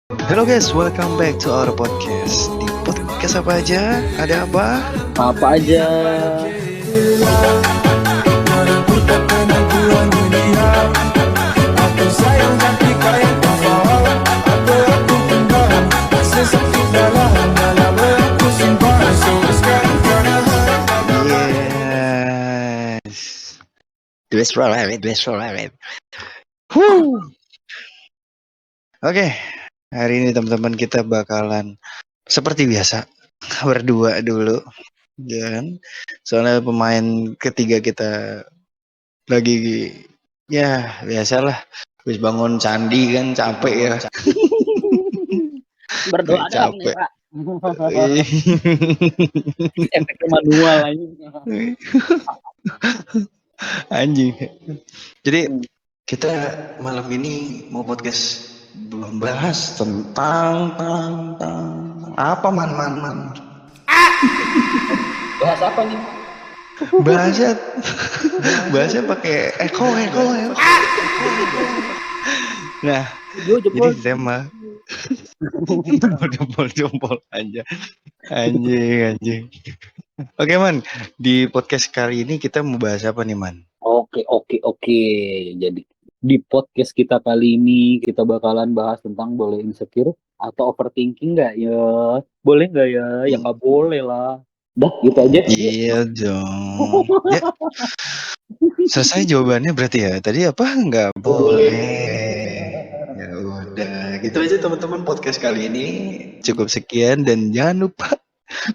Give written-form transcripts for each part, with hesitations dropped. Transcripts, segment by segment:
Hello guys, welcome back to our podcast. Di podcast apa aja? Ada apa? Apa aja? Yes. Dwes. Woo. Oke, hari ini teman-teman kita bakalan seperti biasa berdua dulu, dan soalnya pemain ketiga kita lagi ya biasalah habis bangun candi kan capek ya. Berdoa dong nih, Capek. Pak. Efeknya manual aja. Anjing. Jadi kita malam ini mau podcast membahas tentang apa man. Bahas apa nih? Bahasa pakai echo. Nah, jadi tema jempol aja. Anjing. Oke man, di podcast kali ini kita mau bahas apa nih man? Oke. Jadi di podcast kita kali ini kita bakalan bahas tentang boleh insecure atau overthinking nggak ya? Boleh nggak ya? Ya nggak boleh lah. Dah gitu aja. Iya dong. Ya, selesai jawabannya berarti ya. Tadi apa? Nggak boleh. Ya udah, gitu aja teman-teman podcast kali ini. Cukup sekian dan jangan lupa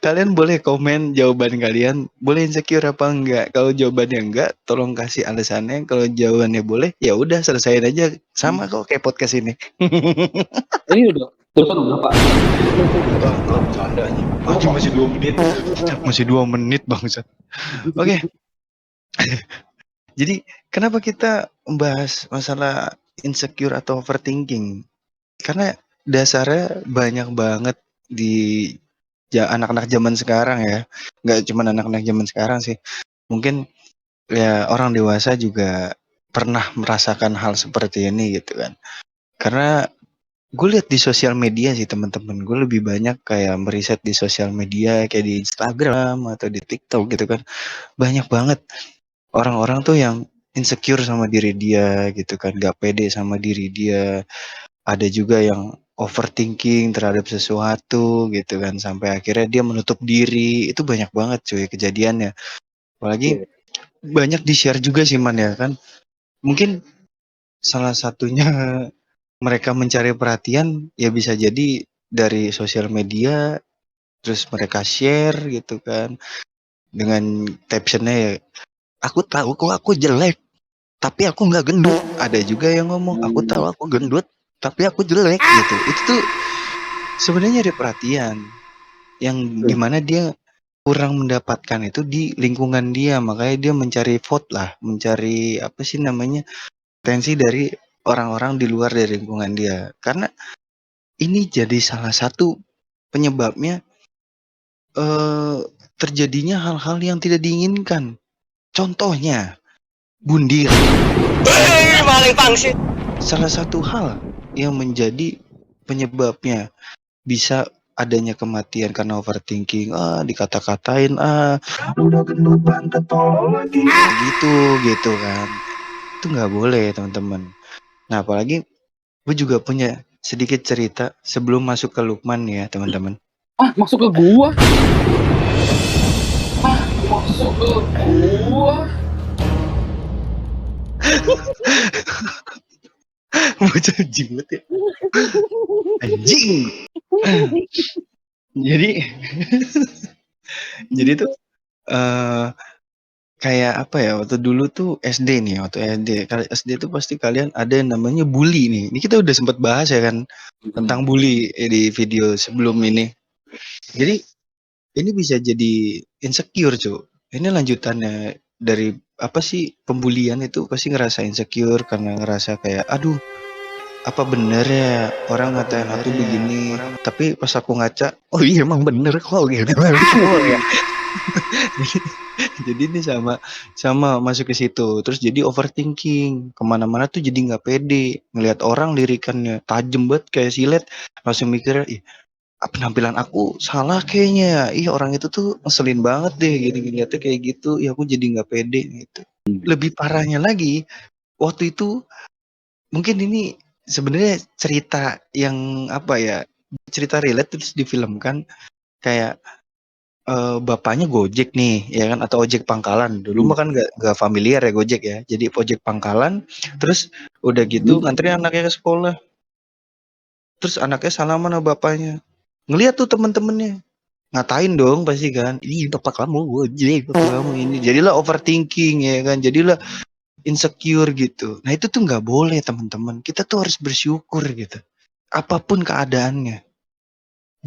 kalian boleh komen jawaban kalian. Boleh insecure apa enggak? Kalau jawabannya enggak, tolong kasih alasannya. Kalau jawabannya boleh, ya udah selesaiin aja. Sama kok kayak podcast ini. Ini udah Pak. Enggak bercandanya. Masih 2 menit. Masih 2 menit bangsat. Oke. Jadi kenapa kita membahas masalah insecure atau overthinking? Karena dasarnya banyak banget di anak-anak zaman sekarang ya. Nggak cuma anak-anak zaman sekarang sih. Mungkin ya orang dewasa juga pernah merasakan hal seperti ini gitu kan. Karena gue lihat di sosial media sih teman-teman. Gue lebih banyak kayak meriset di sosial media kayak di Instagram atau di TikTok gitu kan. Banyak banget orang-orang tuh yang insecure sama diri dia gitu kan, gak pede sama diri dia. Ada juga yang overthinking terhadap sesuatu gitu kan, sampai akhirnya dia menutup diri. Itu banyak banget cuy kejadiannya. Apalagi banyak di-share juga sih man ya kan. Mungkin salah satunya mereka mencari perhatian ya bisa jadi dari sosial media, terus mereka share gitu kan dengan captionnya ya, aku tahu kok aku jelek tapi aku nggak gendut. Ada juga yang ngomong aku tahu aku gendut tapi aku jelek gitu. Itu tuh sebenarnya ada perhatian yang dimana dia kurang mendapatkan itu di lingkungan dia, makanya dia mencari vote lah, mencari apa sih namanya, atensi dari orang-orang di luar dari lingkungan dia. Karena ini jadi salah satu penyebabnya terjadinya hal-hal yang tidak diinginkan. Contohnya bundir. Salah satu hal yang menjadi penyebabnya bisa adanya kematian karena overthinking. Dikata-katain, udah gendut banget tolol lagi. Gitu kan. Itu nggak boleh teman-teman. Nah apalagi gue juga punya sedikit cerita sebelum masuk ke Lukman ya teman-teman. Masuk ke gua. Masuk ke gua. Bocah jimat ya. Anjing. Jadi tuh kayak apa ya, waktu dulu tuh SD nih, kalau SD tuh pasti kalian ada yang namanya bully nih. Ini kita udah sempat bahas ya kan tentang bully di video sebelum ini. Jadi ini bisa jadi insecure cuy. Ini lanjutannya dari apa sih, pembulian itu pasti ngerasa insecure karena ngerasa kayak aduh, apa bener ya orang ngatain aku begini, tapi pas aku ngaca, oh iya emang bener kok gitu. Jadi ini sama masuk ke situ, terus jadi overthinking, kemana-mana tuh jadi nggak pede, ngelihat orang lirikannya tajem banget kayak silet, langsung mikir, "Ih, penampilan aku salah kayaknya ya, ih orang itu tuh ngeselin banget deh gini ngeliatnya kayak gitu, ih aku jadi nggak pede," gitu. Lebih parahnya lagi, waktu itu mungkin ini sebenarnya cerita yang apa ya, cerita relate terus difilmkan kayak bapaknya Gojek nih, ya kan, atau ojek pangkalan. Dulu mah kan nggak familiar ya Gojek ya. Jadi ojek pangkalan, terus udah gitu nganterin anaknya ke sekolah. Terus anaknya salaman sama bapaknya. Ngeliat tuh temen-temennya. Ngatain dong pasti kan. Ih bapak kamu Gojek, bapak kamu ini. Jadilah overthinking ya kan. Jadilah insecure gitu. Nah itu tuh nggak boleh teman-teman. Kita tuh harus bersyukur gitu. Apapun keadaannya.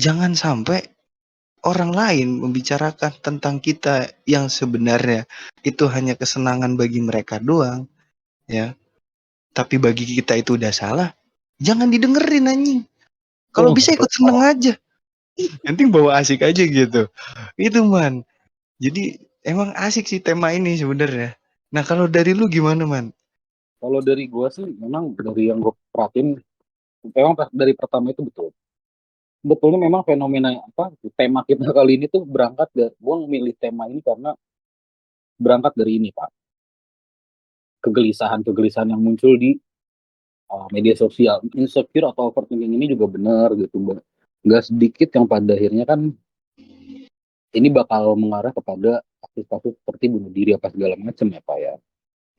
Jangan sampai orang lain membicarakan tentang kita yang sebenarnya itu hanya kesenangan bagi mereka doang, ya. Tapi bagi kita itu udah salah, jangan didengerin anjing. Kalau bisa ikut seneng aja. Yang penting bawa asik aja gitu. Itu man. Jadi emang asik sih tema ini sebenarnya. Nah kalau dari lu gimana man? Kalau dari gue sih memang dari yang gue perhatiin, memang dari pertama itu betul. Betulnya memang fenomena apa tema kita kali ini tuh berangkat dari gue memilih tema ini karena berangkat dari ini Pak, kegelisahan yang muncul di media sosial. Insecure atau overthinking ini juga benar gitu Mbak. Gak sedikit yang pada akhirnya kan ini bakal mengarah kepada kasus-kasus seperti bunuh diri apa segala macam ya Pak ya.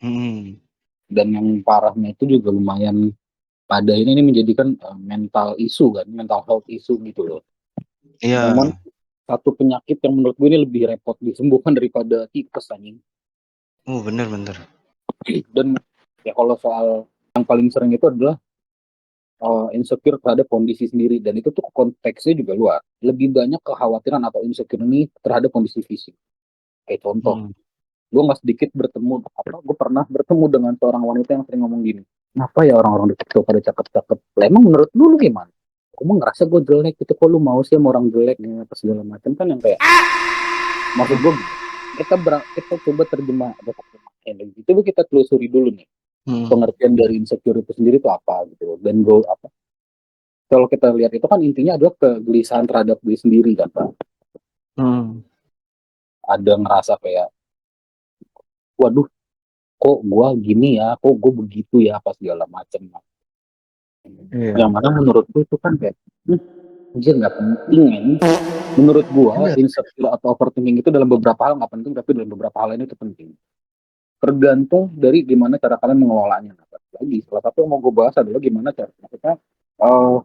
Hmm. Dan yang parahnya itu juga lumayan pada ini menjadikan mental isu kan, mental health isu gitu loh. Iya. Namun satu penyakit yang menurut gue ini lebih repot disembuhkan daripada tipes anjing. Oh bener-bener. Dan ya kalau soal yang paling sering itu adalah insecure terhadap kondisi sendiri dan itu tuh konteksnya juga luas. Lebih banyak kekhawatiran atau insecure ini terhadap kondisi fisik. Kayak contoh, Hmm. gue nggak sedikit bertemu apa gue pernah bertemu dengan seorang wanita yang sering ngomong gini, kenapa ya orang-orang deket tuh pada cakep-cakep, lah emang menurut lu gimana, aku mah ngerasa gue jelek gitu, kok lu mau sih sama orang jelek nih apa segala macam kan, yang kayak maksud gue kita coba terjemah gitu, kita telusuri dulu nih Hmm. pengertian dari insecure itu sendiri itu apa gitu, dan goal apa. Kalau kita lihat itu kan intinya adalah kegelisahan terhadap diri sendiri kan Pak. Hmm. Ada ngerasa kayak waduh kok gue gini ya, kok gue begitu ya apa segala macam. Iya. Yang mana menurut gue itu kan kayak anjir nggak penting kan. Menurut gue Bener. insecure atau overthinking itu dalam beberapa hal nggak penting, tapi dalam beberapa hal ini itu penting. Tergantung dari gimana cara kalian mengelolanya. Nah, lagi salah satu yang mau gue bahas adalah gimana cara maksudnya uh,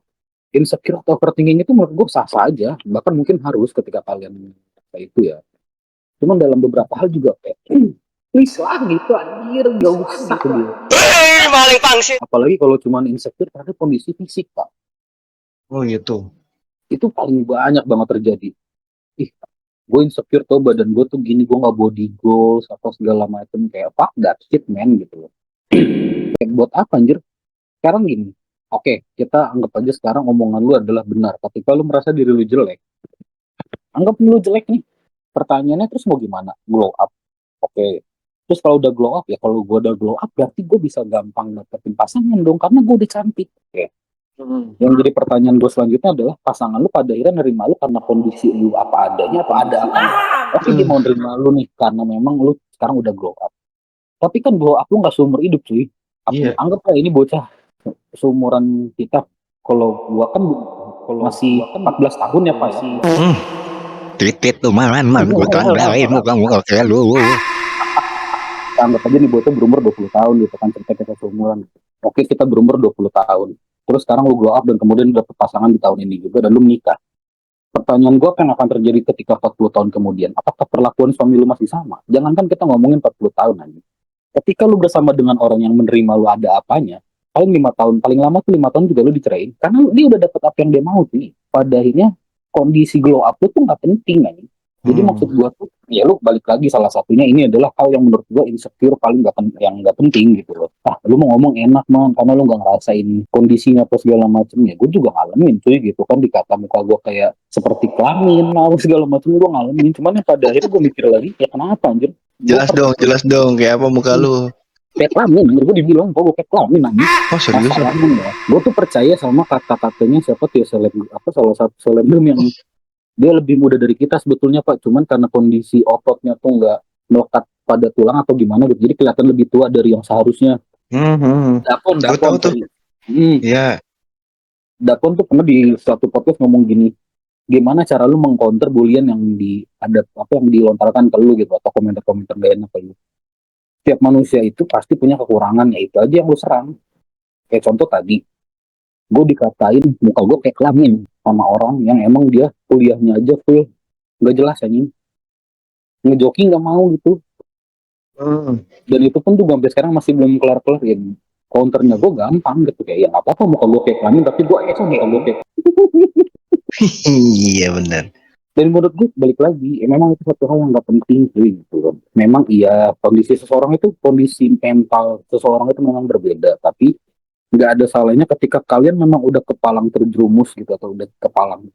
insecure atau overthinking itu menurut gue sah-sah aja, bahkan mungkin harus ketika kalian kayak itu ya. Cuman dalam beberapa hal juga kayak please lah gitu anjir gak usah gitu. Apalagi kalau cuman insecure terhadap kondisi fisik Pak, Oh gitu. itu paling banyak banget terjadi. Ih, gue insecure tuh badan gue tuh gini, gue nggak body goals atau segala macem, kayak fuck that shit man gitu loh. Kayak buat apa anjir. Sekarang gini, oke, kita anggap aja sekarang omongan lu adalah benar, tapi kalau merasa diri lu jelek, anggap lu jelek nih, pertanyaannya terus mau gimana, glow up. Oke, terus kalau udah glow up ya, kalau gue udah glow up berarti gue bisa gampang dapetin pasangan dong karena gue udah cantik. Oke, Hmm. yang jadi pertanyaan gue selanjutnya adalah pasangan lu pada akhirnya nerima lu karena kondisi lu apa adanya atau ada apa. Oke, dia mau nerima lu nih karena memang lu sekarang udah glow up. Tapi kan glow up lu nggak seumur hidup cuy. Iya. Anggaplah ini bocah seumuran kita. Kalau gua kan masih 14 tahun ya pasti. Titit tuh man gue tandalin muka kayak lu. Anggap aja nih bocah berumur 20 tahun gitu kan, cerita kita seumuran. Oke, kita berumur 20 tahun. Terus sekarang lu glow up dan kemudian dapet pasangan di tahun ini juga dan lu menikah. Pertanyaan gue apa yang akan terjadi ketika 40 tahun kemudian? Apakah perlakuan suami lu masih sama? Jangankan kita ngomongin 40 tahun aja. Ketika lu bersama dengan orang yang menerima lu ada apanya, paling 5 tahun, paling lama tuh 5 tahun juga lu diceraiin. Karena dia udah dapet apa yang dia mau sih. Pada akhirnya kondisi glow up lu tuh nggak penting aja. Jadi maksud gua tuh, ya lu balik lagi salah satunya ini adalah hal yang menurut gua insecure paling yang nggak penting gitu loh. Ah, lu mau ngomong enak man, karena lu nggak ngerasain kondisinya apa segala macamnya. Gue juga ngalamin cuy gitu kan, dikata muka gua kayak seperti kelamin lah segala macam gua ngalamin. Cuman yang pada akhirnya gua mikir lagi, ya kenapa anjir? Gua Jelas dong, kayak apa muka lu? kayak kelamin, anjir gue dibilang kok gue kayak kelamin anjir. Oh serius? Masalahnya ya, gue tuh percaya sama kata-katanya siapa tuh ya, salah satu selebgram yang dia lebih muda dari kita sebetulnya Pak, cuman karena kondisi ototnya tuh nggak melekat pada tulang atau gimana gitu, jadi kelihatan lebih tua dari yang seharusnya. Dapon, Gue tahu tuh. Iya. Dapon tuh pernah di suatu podcast ngomong gini, gimana cara lu mengcounter bulian yang ada apa yang dilontarkan ke lu gitu atau komentar-komentar gak enak ke lu. Setiap manusia itu pasti punya kekurangan, ya itu aja yang lu serang. Kayak contoh tadi, gue dikatain muka gue kayak kelamin sama orang yang emang dia kuliahnya aja full nggak jelas anjing, ngejoki nggak mau gitu. Dan itu pun juga sampai sekarang masih belum kelar-kelar ya. Counternya gue gampang gitu, kayak ya nggak apa-apa muka gue kayak kelamin tapi gue muka gue kayak. Iya benar. Dan menurut gue balik lagi, memang itu satu hal yang nggak penting gitu. Memang iya kondisi seseorang itu, kondisi mental seseorang itu memang berbeda, tapi nggak ada salahnya ketika kalian memang udah kepalang terjerumus gitu atau udah kepalang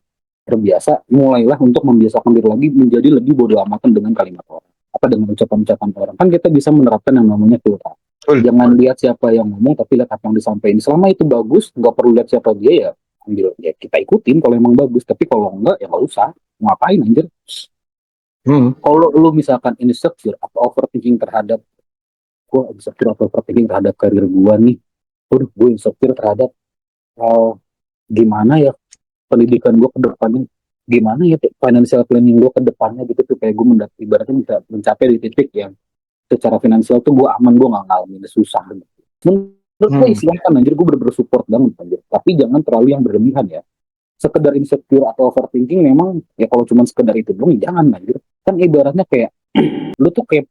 terbiasa, mulailah untuk membiasakan diri lagi menjadi lebih bodo amatan dengan kalimat orang apa dengan ucapan-ucapan orang. Kan kita bisa menerapkan yang namanya filter. Jangan lihat siapa yang ngomong tapi lihat apa yang disampaikan. Selama itu bagus, nggak perlu lihat siapa dia, ya ambil, ya kita ikutin kalau emang bagus. Tapi kalau enggak ya nggak usah, ngapain anjir. Kalau lu misalkan insecure atau overthinking terhadap, gue insecure atau overthinking terhadap karir gue nih, gue insecure terhadap gimana ya pendidikan gue ke depannya, gimana ya financial planning gue ke depannya gitu, supaya gue ibaratnya bisa mencapai di titik yang secara finansial tuh gue aman, gue nggak ngalamin susah gitu. Menurut gue silahkan anjir, gue bener-bener support banget anjir, tapi jangan terlalu yang berlebihan ya. Sekedar insecure atau overthinking memang ya, kalau cuma sekedar itu doang jangan anjir. Kan ibaratnya kayak lu tuh kayak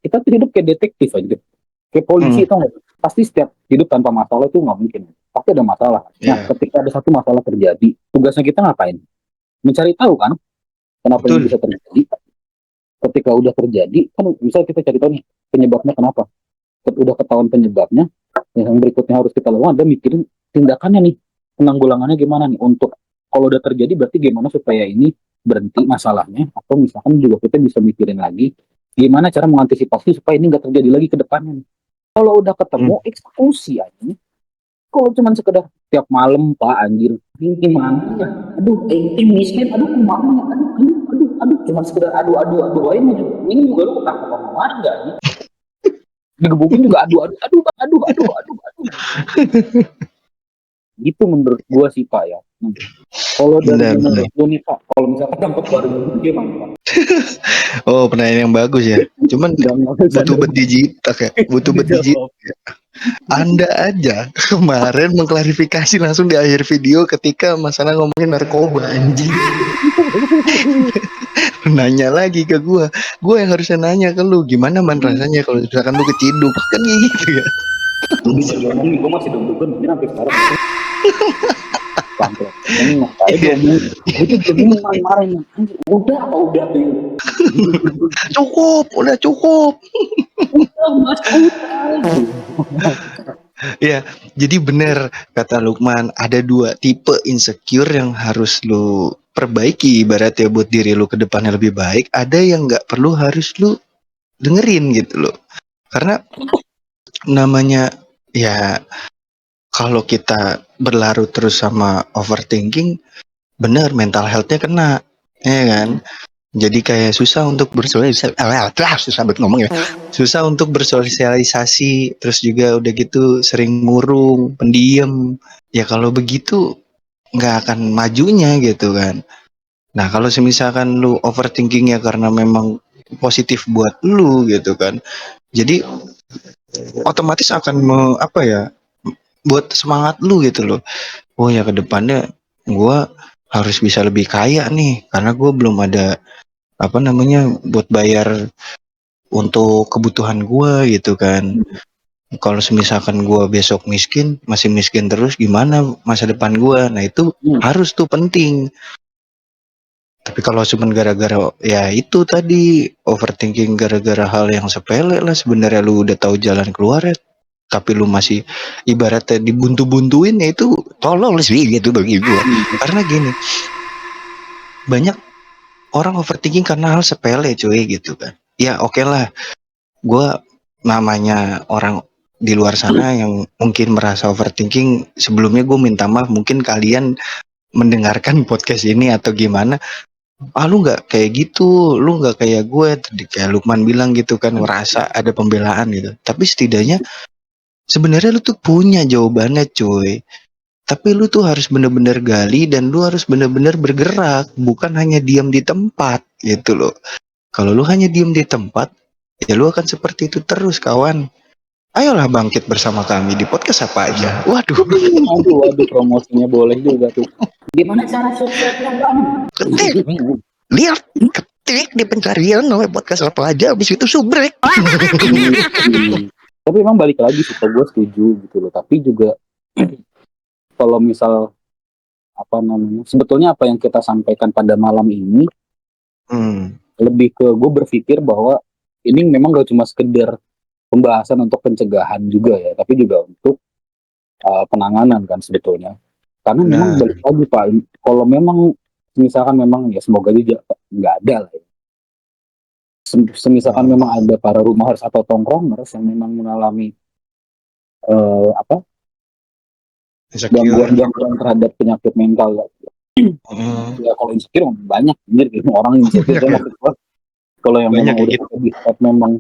kita tuh hidup kayak detektif aja, kayak polisi tau gak? Pasti setiap hidup tanpa masalah itu nggak mungkin, pasti ada masalah. Nah ketika ada satu masalah terjadi, tugasnya kita ngapain? Mencari tahu kan kenapa ini bisa terjadi. Ketika udah terjadi kan misal kita cari tahu nih penyebabnya kenapa, udah ketahuan penyebabnya, yang berikutnya harus kita lakukan adalah mikirin tindakannya nih, penanggulangannya gimana nih, untuk kalau udah terjadi berarti gimana supaya ini berhenti masalahnya, atau misalkan juga kita bisa mikirin lagi gimana cara mengantisipasi supaya ini nggak terjadi lagi ke depannya. Kalau udah ketemu eksekusi aja. Kalau cuma sekedar tiap malam Pak anjir, ini mana? Aduh, ini miskin, aduh kemana? Aduh, cuma sekedar aduh aja. Ini juga lu ketangkep sama warga nih. Digebukin juga aduh. Gitu menurut gua sih Pak ya. Kalau dari menurut gua nih Pak, kalau misalkan tangkap warga gimana Pak? Oh, pertanyaan yang bagus ya. Cuman butuh berdigitak ya. Butuh berdigitak. Anda aja kemarin mengklarifikasi langsung di akhir video ketika masalah ngomongin narkoba anjing. Nanya lagi ke gua yang harusnya nanya ke lu, gimana man rasanya kalau misalkan lu keciduk, kan gitu ya. Bisa ngomongin, gua masih deg-degan sampai sekarang. Itu belum marah-marah. Udah cukup. Ya, jadi benar kata Lukman, ada dua tipe insecure yang harus lu perbaiki ibaratnya buat diri lu ke depannya lebih baik. Ada yang nggak perlu harus lu dengerin gitu loh. Karena namanya ya, kalau kita berlarut terus sama overthinking, bener mental health-nya kena, ya kan? Jadi kayak susah untuk susah untuk bersosialisasi, terus juga udah gitu sering murung, pendiam. Ya kalau begitu nggak akan majunya gitu kan. Nah kalau misalkan lu overthinking ya karena memang positif buat lu gitu kan, jadi otomatis akan buat semangat lu gitu loh. Oh ya, ke depannya gue harus bisa lebih kaya nih, karena gue belum ada buat bayar untuk kebutuhan gue gitu kan. Kalau misalkan gue besok masih miskin terus, gimana masa depan gue? Nah itu harus tuh penting. Tapi kalau cuman gara-gara ya itu tadi overthinking gara-gara hal yang sepele lah, sebenarnya lu udah tahu jalan keluarnya tapi lu masih ibaratnya dibuntu-buntuin, ya itu Tolol sih gitu bagi gua. karena gini, banyak orang overthinking karena hal sepele cuy gitu kan. Ya oke lah, gua namanya orang di luar sana yang mungkin merasa overthinking, sebelumnya gue minta maaf mungkin kalian mendengarkan podcast ini atau gimana. Lu nggak kayak gitu, lu nggak kayak gue tadi, kayak Lukman bilang gitu kan, merasa ada pembelaan gitu. Tapi setidaknya sebenarnya lu tuh punya jawabannya cuy, tapi lu tuh harus bener-bener gali dan lu harus bener-bener bergerak, bukan hanya diam di tempat gitu loh. Kalau lu hanya diam di tempat, ya lu akan seperti itu terus kawan. Ayolah bangkit bersama kami di podcast apa aja. Waduh, Waduh, promosinya boleh juga tuh. Gimana cara suksesnya bang? Ketik, lihat, ketik di pencarian namanya podcast apa aja, habis itu subrek. Tapi emang balik lagi sih, gue setuju gitu loh. Tapi juga kalau misal apa namanya, sebetulnya apa yang kita sampaikan pada malam ini lebih ke gue berpikir bahwa ini memang gak cuma sekedar pembahasan untuk pencegahan juga ya, tapi juga untuk penanganan kan sebetulnya. Karena memang Nah. balik lagi Pak, kalau memang misalkan memang ya semoga aja nggak ada lah ya. Semisalkan memang ada para rumahers atau tongkrongers yang memang mengalami apa insecure. gangguan terhadap penyakit mental ya kalau insecure banyak gitu orang insecure maksud gua, kalau yang Banyak memang ya udah memang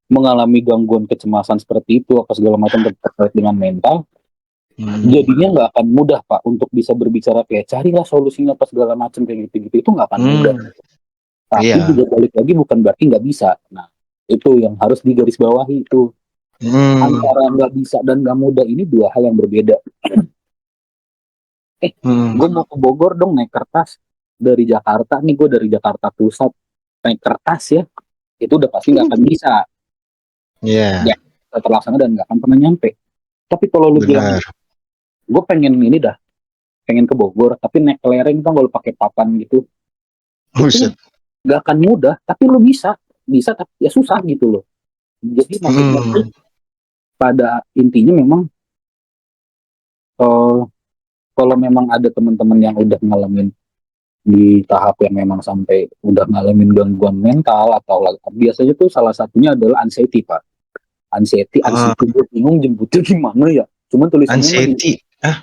mengalami gangguan kecemasan seperti itu apa segala macam terkait dengan mental, jadinya nggak akan mudah Pak untuk bisa berbicara kayak carilah solusinya apa segala macam kayak gitu-gitu, itu nggak akan mudah. Tapi Iya. juga balik lagi bukan berarti nggak bisa. Nah itu yang harus digarisbawahi itu. Antara nggak bisa dan nggak mudah ini dua hal yang berbeda. Gue mau ke Bogor dong naik kertas dari Jakarta nih, gue dari Jakarta Pusat naik kertas ya, itu udah pasti nggak akan bisa. Iya. Ya, terlaksana dan nggak akan pernah nyampe. Tapi kalau lu bilang, gue pengen ini dah, pengen ke Bogor, tapi naik kelereng kan kalau pakai papan gitu, itu nggak akan mudah. Tapi lu bisa tapi ya susah gitu loh. Jadi maksudnya pada intinya memang kalau memang ada teman-teman yang udah ngalamin di tahap yang memang sampai udah ngalamin gangguan mental atau biasanya tuh salah satunya adalah anxiety Pak. Anxiety gue bingung jemputnya gimana ya. Cuman tulisannya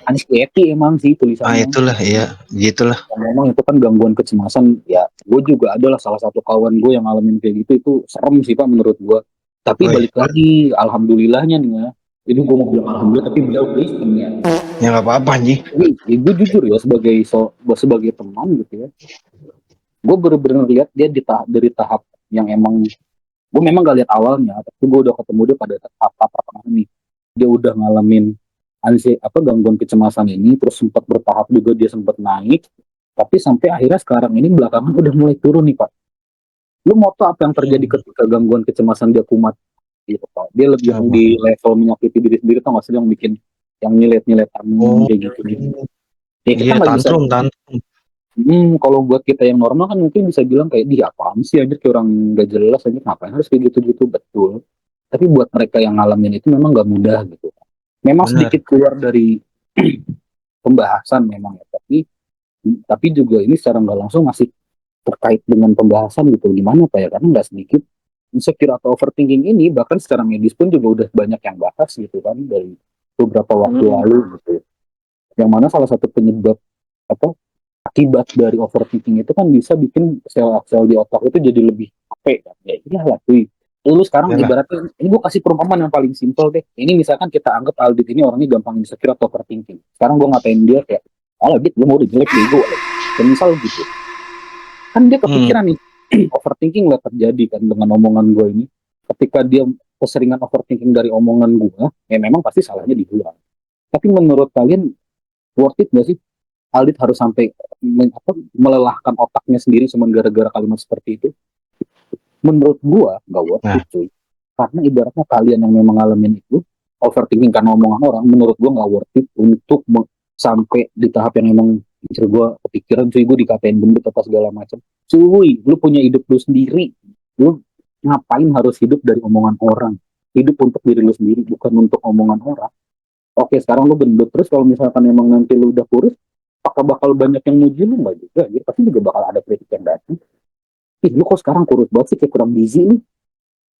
anxiety emang sih tulisannya. Itulah ya, gitulah. Memang itu kan gangguan kecemasan ya. Gue juga adalah salah satu kawan gue yang ngalamin kayak gitu, itu serem sih Pak menurut gue. Tapi balik lagi, alhamdulillahnya nih ya. Ini gue mau bilang alhamdulillah tapi beliau Kristen ya. Ya nggak apa-apa nih. Gue jujur ya sebagai teman gitu ya. Gue bener-bener lihat dia dari tahap yang emang gue memang gak lihat awalnya, tapi gue udah ketemu dia pada tahap pertengahan nih. Dia udah ngalamin gangguan kecemasan ini, terus sempat bertahap juga dia sempat naik, tapi sampai akhirnya sekarang ini belakangan udah mulai turun nih Pak. Lu mau tau apa yang terjadi ketika gangguan kecemasan dia kumat gitu Pak? Dia lebih yang di level menyakiti diri sendiri, tau gak sih, yang bikin yang nyilet kamu kayak gitu. Ya kita nggak bisa. Kalau buat kita yang normal kan mungkin bisa bilang kayak dia apaan sih aja kayak orang gak jelas aja, ngapain harus kayak gitu-gitu, betul. Tapi buat mereka yang ngalamin itu memang gak mudah gitu. Memang sedikit keluar dari pembahasan memang ya, tapi juga ini secara nggak langsung masih terkait dengan pembahasan gitu. Gimana Pak ya, karena nggak sedikit insecure atau overthinking ini bahkan secara medis pun juga udah banyak yang bahas gitu kan dari beberapa waktu lalu gitu. Yang mana salah satu penyebab akibat dari overthinking itu kan bisa bikin sel-sel di otak itu jadi lebih capek kan. Ya iyalah cuy. Lu sekarang ibaratnya, ini gue kasih perumpamaan yang paling simpel deh. Ini misalkan kita anggap Aldit ini orangnya gampang insecure atau overthinking. Sekarang gue ngatain dia kayak, Aldit lu mau udah jelek bego. Dan misal gitu. Kan dia kepikiran nih, overthinking lah terjadi kan dengan omongan gue ini. Ketika dia keseringan overthinking dari omongan gue, ya memang pasti salahnya di gue. Tapi menurut kalian, worth it gak sih Aldit harus sampai melelahkan otaknya sendiri cuma gara-gara kalimat seperti itu? Menurut gua nggak worth it cuy. Karena ibaratnya kalian yang memang ngalamin itu overthinking karena omongan orang, menurut gua nggak worth it untuk sampai di tahap yang emang gua kepikiran cuy, gua dikatain gendut apa segala macam. Cuy, lu punya hidup lu sendiri. Lu ngapain harus hidup dari omongan orang? Hidup untuk diri lu sendiri, bukan untuk omongan orang. Oke, sekarang lu gendut terus, kalau misalkan emang nanti lu udah kurus, apakah bakal banyak yang muji lu? Nggak juga, ya pasti juga bakal ada kritik yang datang. Ih, lu kok sekarang kurus banget sih, kayak kurang gizi nih.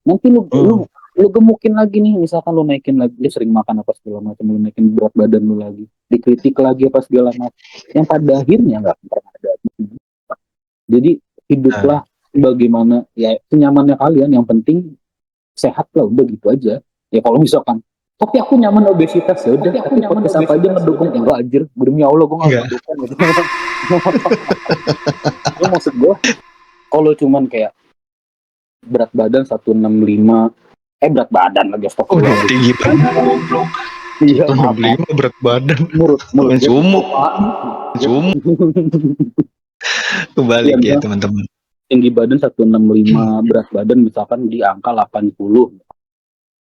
Nanti lu gemukin lagi nih, misalkan lu naikin lagi, lu sering makan apa segala macam, lu naikin berat badan lu lagi, dikritik lagi apa segala macam, yang pada akhirnya nggak pernah ada. Jadi hiduplah bagaimana ya senyamannya kalian, yang penting sehat lah, udah gitu aja. Ya kalau misalkan tapi aku nyaman obesitas, ya udah, tapi podcast apa aja ngedukung, enggak anjir, demi Allah gue nggak Enggak. ngedukung gitu. Ya, maksud gue kalau cuman kayak berat badan 165, berat badan lagi, Udah astagfirullah. tinggi banget. Iya, 165 berat badan. menurut Main gue sumo. apaan? Sumo Iya, kebalik ya misalkan teman-teman. tinggi badan 165, berat badan misalkan di angka 80.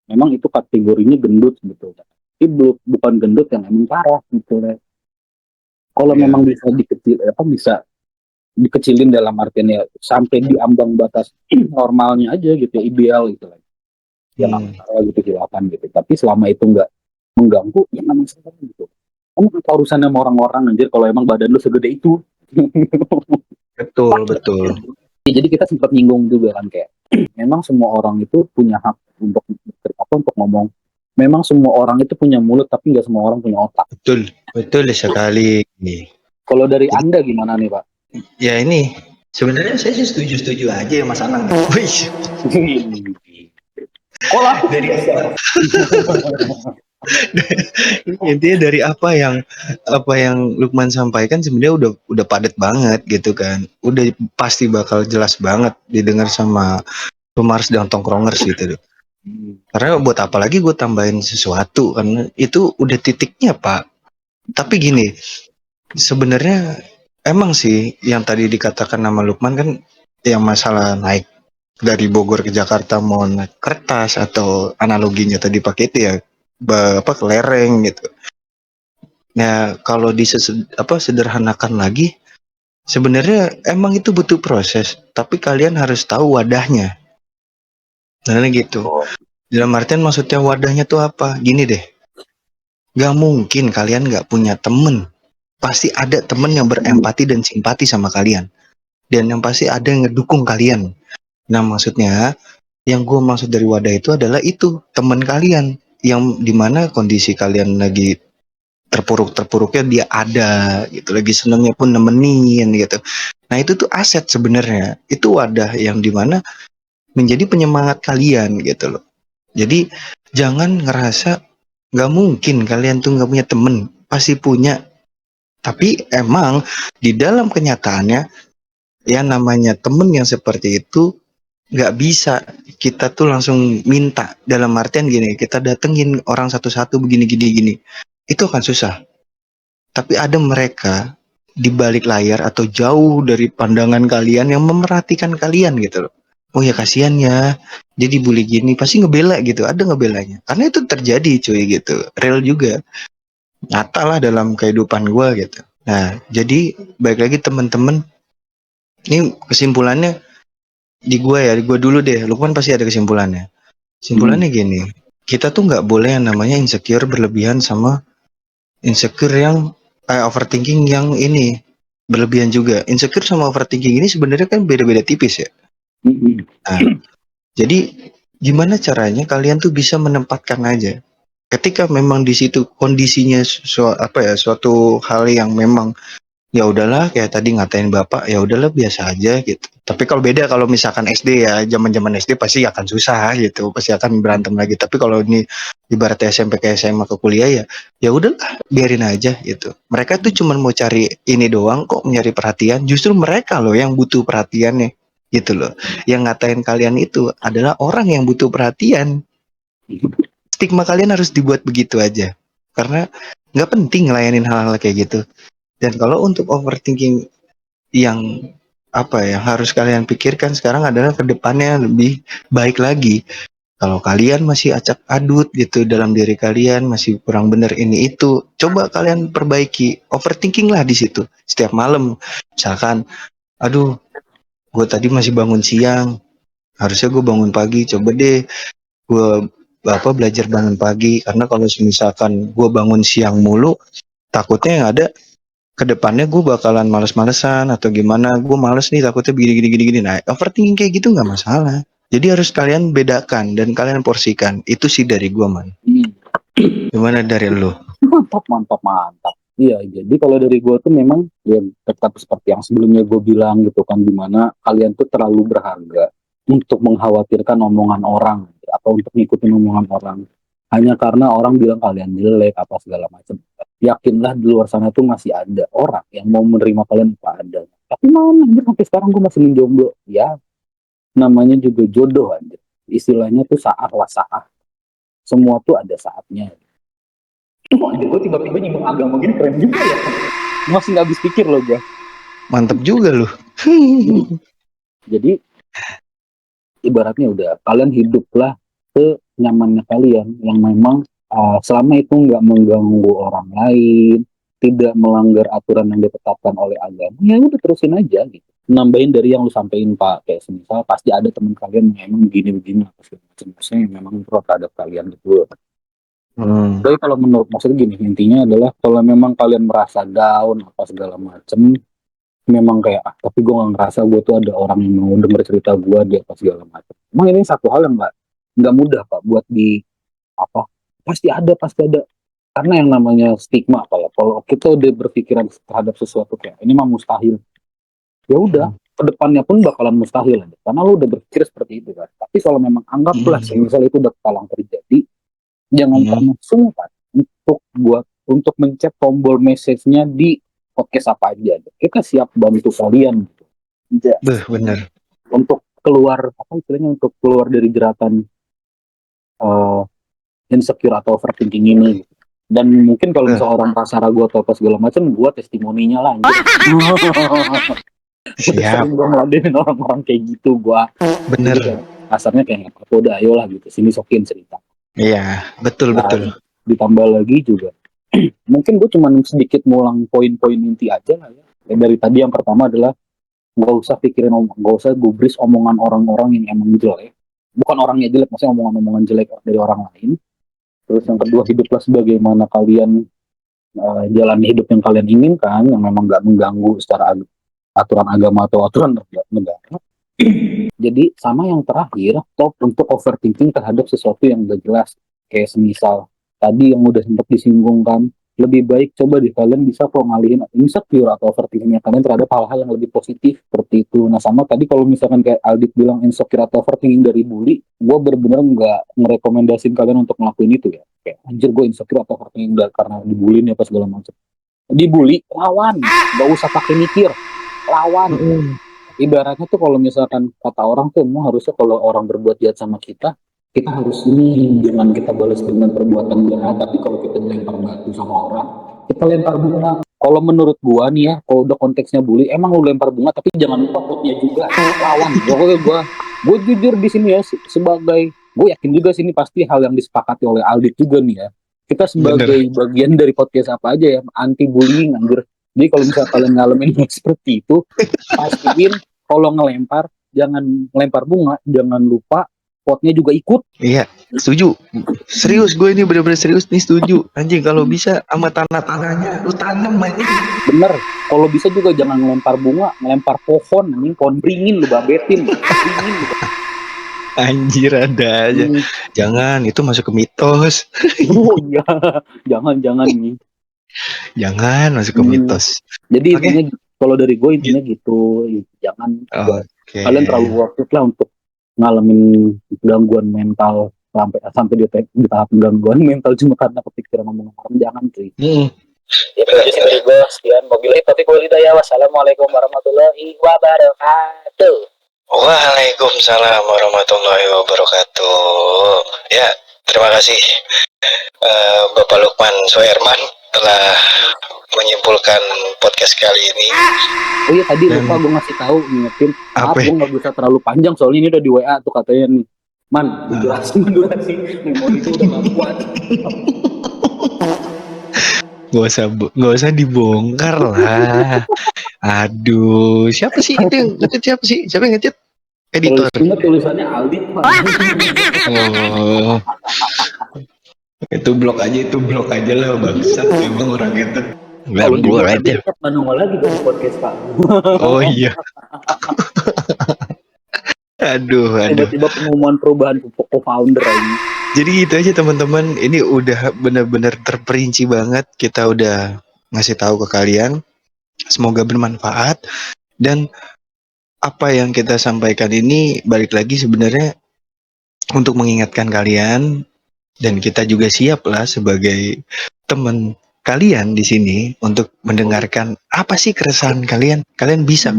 Memang itu kategorinya gendut gitu. Tapi bukan gendut yang emang parah gitu. Kalau Iya. memang bisa bisa dikecilin dalam artian ya sampai di ambang batas normalnya aja gitu, ideal gitu lah. Ya nggak masalah gitu, silakan gitu. Tapi selama itu nggak mengganggu, ya nggak masalah gitu. Kamu apa urusannya sama orang-orang anjir kalau emang badan lu segede itu. Betul. Ya, jadi kita sempat nyinggung juga kan kayak memang semua orang itu punya hak untuk untuk ngomong. Memang semua orang itu punya mulut, tapi nggak semua orang punya otak. Betul sekali. Kalau dari Anda gimana nih, Pak? Ya ini sebenarnya saya sih setuju aja ya Mas Anang. Wih, Kok laku? dari intinya dari apa yang Lukman sampaikan sebenarnya udah padat banget gitu kan. Udah pasti bakal jelas banget didengar sama pemars dan tongkrongers gitu. Karena buat apa lagi gue tambahin sesuatu, karena itu udah titiknya Pak. Tapi gini, sebenarnya emang sih yang tadi dikatakan nama Lukman kan, yang masalah naik dari Bogor ke Jakarta mau naik kertas, atau analoginya tadi pakai itu ya ke lereng gitu. Nah kalau sederhanakan lagi, sebenarnya emang itu butuh proses, tapi kalian harus tahu wadahnya. Nah gitu. Dalam artian maksudnya wadahnya tuh apa? Gini deh, gak mungkin kalian gak punya temen. Pasti ada temen yang berempati dan simpati sama kalian. Dan yang pasti ada yang ngedukung kalian. Nah maksudnya, yang gue maksud dari wadah itu adalah itu, temen kalian. Yang dimana kondisi kalian lagi terpuruk-terpuruknya dia ada gitu. Lagi senengnya pun nemenin gitu. Nah itu tuh aset sebenarnya. Itu wadah yang dimana menjadi penyemangat kalian gitu loh. Jadi jangan ngerasa gak mungkin kalian tuh gak punya temen. Pasti punya. Tapi emang di dalam kenyataannya, ya namanya temen yang seperti itu nggak bisa kita tuh langsung minta. Dalam artian gini, kita datengin orang satu-satu begini gini, itu akan susah. Tapi ada mereka di balik layar atau jauh dari pandangan kalian yang memerhatikan kalian gitu loh. Oh ya kasihan ya, jadi dibully gini, pasti ngebela gitu, ada ngebelanya. Karena itu terjadi cuy gitu, real juga, nyata lah dalam kehidupan gue gitu. Nah jadi baik lagi teman-teman, ini kesimpulannya di gue dulu deh, Lukman pasti ada kesimpulannya. Kesimpulannya gini, kita tuh nggak boleh yang namanya insecure berlebihan, sama insecure yang overthinking yang ini berlebihan juga. Insecure sama overthinking ini sebenarnya kan beda-beda tipis ya. Nah, jadi gimana caranya kalian tuh bisa menempatkan aja. Ketika memang di situ kondisinya suatu hal yang memang ya udahlah, kayak tadi ngatain bapak, ya udahlah biasa aja gitu. Tapi kalau beda, kalau misalkan SD ya, zaman SD pasti akan susah gitu, pasti akan berantem lagi. Tapi kalau ini ibaratnya SMP ke SMA ke kuliah, ya udahlah biarin aja gitu. Mereka tuh cuma mau cari ini doang kok, mencari perhatian. Justru mereka loh yang butuh perhatiannya gitu loh. Yang ngatain kalian itu adalah orang yang butuh perhatian. Stigma kalian harus dibuat begitu aja, karena nggak penting ngelayanin hal-hal kayak gitu. Dan kalau untuk overthinking yang harus kalian pikirkan sekarang adalah kedepannya lebih baik lagi. Kalau kalian masih acak adut gitu dalam diri kalian, masih kurang bener ini itu, coba kalian perbaiki. Overthinking lah di situ setiap malam. Misalkan, aduh gue tadi masih bangun siang, harusnya gue bangun pagi. Coba deh gue belajar bangun pagi, karena kalau misalkan gue bangun siang mulu, takutnya yang ada kedepannya gue bakalan males-malesan atau gimana. Gue males nih, takutnya gini. Nah, overthinking kayak gitu nggak masalah. Jadi harus kalian bedakan dan kalian porsikan. Itu sih dari gue, man. Gimana dari lu? Mantap. Iya, jadi kalau dari gue tuh memang ya tetap seperti yang sebelumnya gue bilang gitu kan, dimana kalian tuh terlalu berharga untuk mengkhawatirkan omongan orang atau untuk ngikutin omongan orang hanya karena orang bilang kalian jelek apa segala macam. Yakinlah di luar sana tuh masih ada orang yang mau menerima kalian apa adanya. Tapi mana anjir, sampai sekarang gue masih menjomblo. Ya, namanya juga jodoh anjir. Istilahnya tuh saat lah saat. Semua tuh ada saatnya. Anjir, gue tiba-tiba nyinggung agama gini keren juga ya. Masih nggak habis pikir loh gue. Mantep juga lu. Jadi ibaratnya udah kalian hiduplah senyamannya kalian yang memang selama itu nggak mengganggu orang lain, tidak melanggar aturan yang ditetapkan oleh agama, ya udah terusin aja gitu. Nambahin dari yang lu sampein Pak, kayak semisal pasti ada teman kalian yang emang begini-begini apa segala macam, maksudnya yang memang pro terhadap kalian gitu. Tapi kalau menurut maksudnya gini, intinya adalah kalau memang kalian merasa down apa segala macem, memang kayak tapi gue nggak ngerasa gue tuh ada orang yang mau denger cerita gue dia apa segala macam. Emang ini satu hal yang nggak mudah Pak buat di apa, pasti ada karena yang namanya stigma apa ya, kalau kita udah berpikiran terhadap sesuatu kayak ini mah mustahil, ya udah kedepannya pun bakalan mustahil aja karena lu udah berpikir seperti itu kan. Tapi kalau memang anggaplah misal itu udah kalang terjadi, jangan pernah sungkan untuk mencet tombol message-nya di podcast apa aja. Kita siap bantu kalian gitu. Bener. Untuk keluar apa istilahnya, untuk keluar dari jeratan insecure atau overthinking ini. Dan mungkin kalau misalnya orang merasa ragu atau apa segala macam, gua testimoninya lah. Siap. Gue ngeladenin orang-orang kayak gitu, gua. Bener. Kasarnya kayak apa udah ayolah gitu, sini sokin cerita. Iya, betul. Ditambah lagi juga mungkin gue cuma sedikit ngulang poin-poin inti aja lah ya. Dari tadi yang pertama adalah nggak usah gubris omongan orang-orang yang emang jelek, bukan orangnya jelek, maksudnya omongan-omongan jelek dari orang lain. Terus yang kedua, hiduplah sebagaimana kalian jalani hidup yang kalian inginkan, yang memang nggak mengganggu secara aturan agama atau aturan negara. Jadi sama yang terakhir, stop untuk overthinking terhadap sesuatu yang udah jelas. Kayak semisal tadi yang udah sempat disinggung kan, lebih baik coba deh kalian bisa kok ngalihin insecure atau overthinkingnya kalian terhadap hal-hal yang lebih positif seperti itu. Nah sama tadi kalau misalkan kayak Aldit bilang insecure atau overthinking dari bully, gue bener-bener nggak ngerekomendasin kalian untuk ngelakuin itu ya. Kayak anjir gue insecure atau overthinking karena dibully apa segala macam. Dibully, lawan, gak usah pakai mikir, lawan. Ibaratnya tuh kalau misalkan kata orang tuh emang harusnya kalau orang berbuat jahat sama kita harus ini, jangan kita balas dengan perbuatan jahat, tapi kalau kita lempar batu sama orang, kita lempar bunga. Kalau menurut gua nih ya, kalau udah konteksnya bully, emang lu lempar bunga, tapi jangan lupa potnya juga lawan. Pokoknya gua jujur di sini ya, sebagai gue yakin juga sini pasti hal yang disepakati oleh Aldit juga nih ya. Kita sebagai bagian dari podcast apa aja ya, anti bullying anjir. Jadi kalau misalnya kalian ngalamin seperti itu, pastiin kalau ngelempar jangan ngelempar bunga, jangan lupa potnya juga ikut. Iya, setuju. Serius, gue ini bener-bener serius nih, setuju. Anjing, kalau bisa sama tanah-tanahnya lu tanam aja. Bener, kalau bisa juga jangan ngelempar bunga, ngelempar pohon, anjing, pohon beringin lu babetin. Anjir, ada aja. Jangan, itu masuk ke mitos. Oh iya, jangan nih. Jangan masuk ke mitos. Jadi intinya kalau dari gue intinya gitu, jangan kalian terlalu worth it lah untuk ngalamin gangguan mental sampai di tahap gangguan mental cuma karena kepikiran ngomong orang, jangan cuy. Itu aja sih dari gue. Sekian, wabillahi taufiq wal hidayah. Wassalamualaikum warahmatullahi wabarakatuh. Waalaikumsalam warahmatullahi wabarakatuh. Ya, terima kasih Bapak Lukman Soerman telah menyimpulkan podcast kali ini. Oh iya, tadi lupa gue ngasih tahu, ngingetin. Maaf, gue nggak bisa terlalu panjang soalnya ini udah di WA tuh katanya nih. Man, durasi memori itu udah nggak kuat. Nggak usah dibongkar lah. Aduh, siapa sih itu yang ngechat? Siapa sih? Siapa yang ngechat? Editor. Cuma tulisannya Aldit Pak. Oh, itu blok aja lah, bangsat emang orang itu. Biar gue aja. Kita nongol lagi di podcast Pak. Oh iya. Aduh. Tiba-tiba pengumuman perubahan co-founder ini. Jadi gitu aja teman-teman. Ini udah benar-benar terperinci banget. Kita udah ngasih tahu ke kalian. Semoga bermanfaat. Dan apa yang kita sampaikan ini balik lagi sebenarnya untuk mengingatkan kalian, dan kita juga siap lah sebagai teman kalian di sini untuk mendengarkan apa sih keresahan kalian. Kalian bisa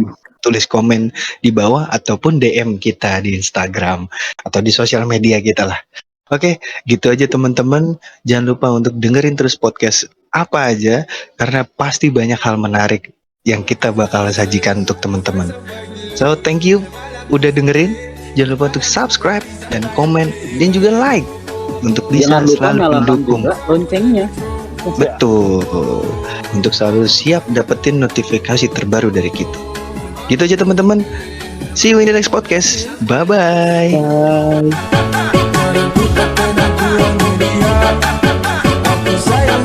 tulis komen di bawah ataupun DM kita di Instagram atau di sosial media kita lah. Oke, gitu aja teman-teman. Jangan lupa untuk dengerin terus podcast apa aja, karena pasti banyak hal menarik yang kita bakal sajikan untuk teman-teman. So, thank you udah dengerin. Jangan lupa untuk subscribe dan komen dan juga like untuk bisa Jangan lupa selalu nyalakan mendukung. juga loncengnya. Betul. Untuk selalu siap dapetin notifikasi terbaru dari kita. Gitu aja teman-teman. See you in the next podcast. Bye-bye. Bye. Aku sayang